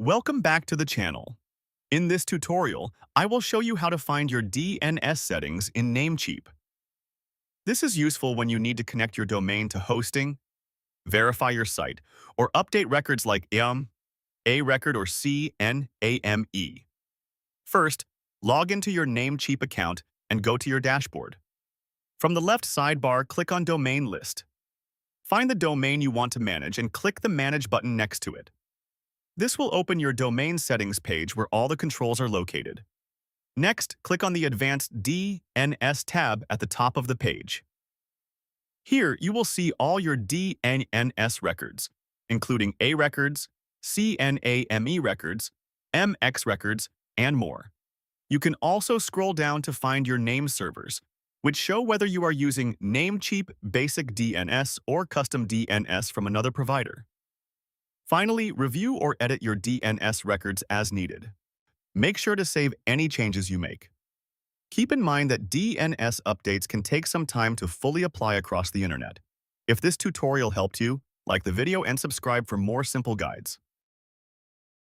Welcome back to the channel. In this tutorial, I will show you how to find your DNS settings in Namecheap. This is useful when you need to connect your domain to hosting, verify your site, or update records like a record or CNAME. First, log into your Namecheap account and go to your dashboard. From the left sidebar, click on Domain List. Find the domain you want to manage and click the Manage button next to it. This will open your domain settings page where all the controls are located. Next, click on the Advanced DNS tab at the top of the page. Here, you will see all your DNS records, including A records, CNAME records, MX records, and more. You can also scroll down to find your name servers, which show whether you are using Namecheap Basic DNS or Custom DNS from another provider. Finally, review or edit your DNS records as needed. Make sure to save any changes you make. Keep in mind that DNS updates can take some time to fully apply across the internet. If this tutorial helped you, like the video and subscribe for more simple guides.